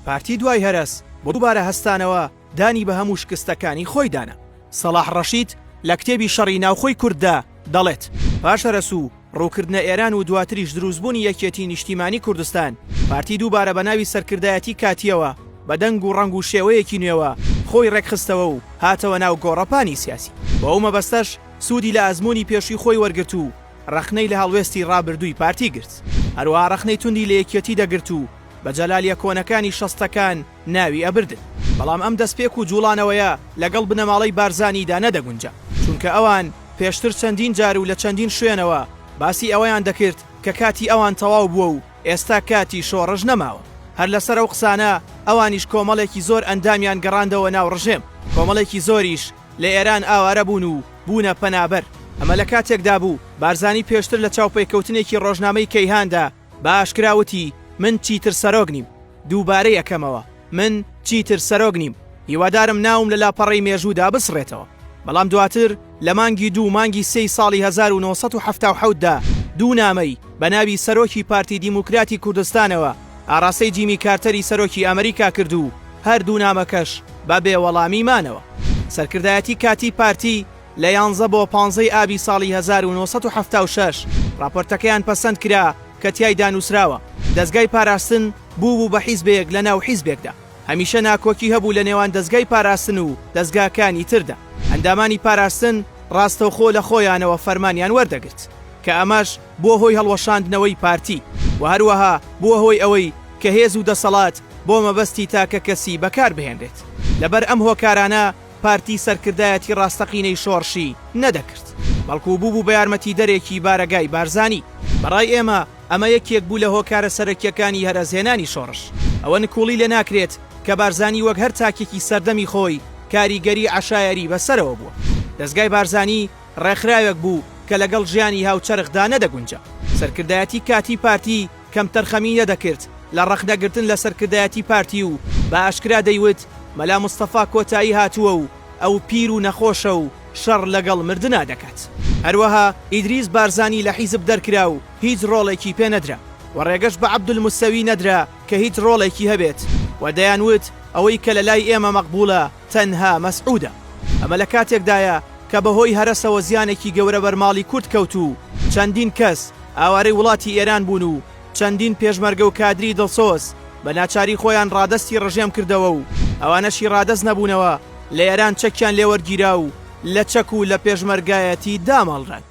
پارتی دوای هەرس بۆ دووبارە هەستانەوە دانی بە هەموو شکستەکانی خۆی دانا. سەلاح ڕەشید لە کتێبی شەڕی ناوخۆی کورددا دەڵێت پاش هەرس و ڕووکردنە ئێران و دواتریش دروستبوونی یەکێتی نیشتیمانی کوردستان، پارتی دووبارە بە ناوی سەرکردایەتی کاتیەوە بە دەنگ و ڕنگ و شێوەیەکی نوێوە خۆی ڕێکخستەوە و هاتەوە ناو گۆڕەپانی سیاسی. بە ئەو مەبەستەش سوودی لە ئەزمموی پێشووی خۆی وەرگرت و ڕەخنەی لە هەڵوێستی ڕابردووی پارتی گرت. هەروەها ڕەخنەی توندی لە یەکێتی دەگرت و بە جەلالیە کۆنەکانی شەستەکان ناوی ئەبردن. بەڵام ئەم دەستپێک و جوڵانەوەیە لەگەڵ بنەماڵەی بارزانیدا نەدەگونجا، چونکە ئەوان پێشتر چەندین جار و لە چەندین شوێنەوە باسی ئەوەیان دەکرد کە کاتی ئەوان تەواو بووە و ئێستا کاتی شۆڕژ نەماوە. هەر لەسەر ئەو قسانە ئەوانیش کۆمەڵێکی زۆر ئەندامیان گەڕاندەوە ناو ڕژێم، کۆمەڵێکی زۆریش لە ئێران ئاوارە بوون و بوونە پەنابەر. ئەمە لە کاتێکدا بوو بارزانی پێشتر لە چاوپێککەوتنێکی ڕۆژنامەی کەیهاندا بە ئاشکراوتی من چیتر سەرۆک نیم، دووبارەی یەکەمەوە من چیتر سەرۆک نیم، هیوادارم ناوم لە لاپەڕەی مێژوودا بسڕێتەوە. بەڵام دواتر لە مانگی مانگی 3 ساڵی 1970دا دوو نامەی بە ناوی سەرۆکی پارتی دیموکراتی کوردستانەوە ئاڕاستەی جیمی کارتەری سەرۆکی ئەمریکا کرد و هەردوو نامەکەش بە بێوەڵامی مانەوە. سەرکردایەتی کاتی پارتی لە 11 بۆ 15 ئابی ساڵی 1976 راپۆرتەکەیان پەسەند کرا کە تیایدا نووسراوە دەستگای پاراستن بوو بە حیزبێک لە ناو حیزبێکدا. هەمیشە ناکۆکی هەبوو لە نێوان دەستگای پاراستن و دەستگاکانی تردا. ئەندامانی پاراستن ڕاستەوخۆ لە خۆیانەوە فەرمانیان وەردەگرت کە ئەمەش بۆ هۆی هەڵوەشاندنەوەی پارتی و هەروەها بۆ هۆی ئەوەی کە هێز و دەسەڵات بۆ مەبەستی تاکە کەسی بەکار بهێنرێت. لەبەر ئەم هۆکارانە پارتی سەرکردایەتی ڕاستەقینەی شۆڕشی نەدەکرد، بەڵکو بوو بە یارمەتی دەرێکی بارەگای بارزانی. بەڕای ئێمە ئەمە یەکێک بوو لە هۆکارە سەرەکیەکانی هەرەزهێنانی شۆڕش. ئەوە نکوڵی لێ ناکرێت کە بارزانی وەک هەر تاکێکی سەردەمی خۆی کاریگەری عشایەری بەسەرەوە بووە. دەستگای بارزانی ڕێکخراوێک بوو کە لەگەڵ ژیانی هاوچەرخدا نەدەگونجا. سەرکردایەتی کاتی پارتی کەم تەرخەمی نەدەکرد لە ڕەخنەگرتن لە سەرکردایەتی پارتی و بە ئاشکرا دەیوت مەلا مستەفا کۆتایی هاتووە و ئەو پیر و نەخۆشە و شەڕ لەگەڵ مردنا دەکات. هەروەها ئیدریس بارزانی لە حیزب دەرکرا و هیچ ڕۆڵێکی پێ نەدرا و ڕێگەش بە عەبدولموسەوی نەدرا کە هیچ ڕۆڵێکی هەبێت و دەیانوت ئەوەی کە لە لای ئێمە مەقبوڵە تەنها مەسعودە. ئەمە لە کاتێکدایە کە بەهۆی هەرەسەوە زیانێکی گەورە بەرماڵی کورد کەوت و چەندین کەس ئاوارەی وڵاتی ئێران بوون و چەندین پێشمەرگە و کادری دڵسۆز بە ناچاری خۆیان ڕادەستی ڕژێم کردەوە و ئەوانەشی ڕادەست نەبوونەوە لە ئێران چەکیان لێوەرگیرا و لە چەک و لە پێشمەرگایەتی دامەڵڕن.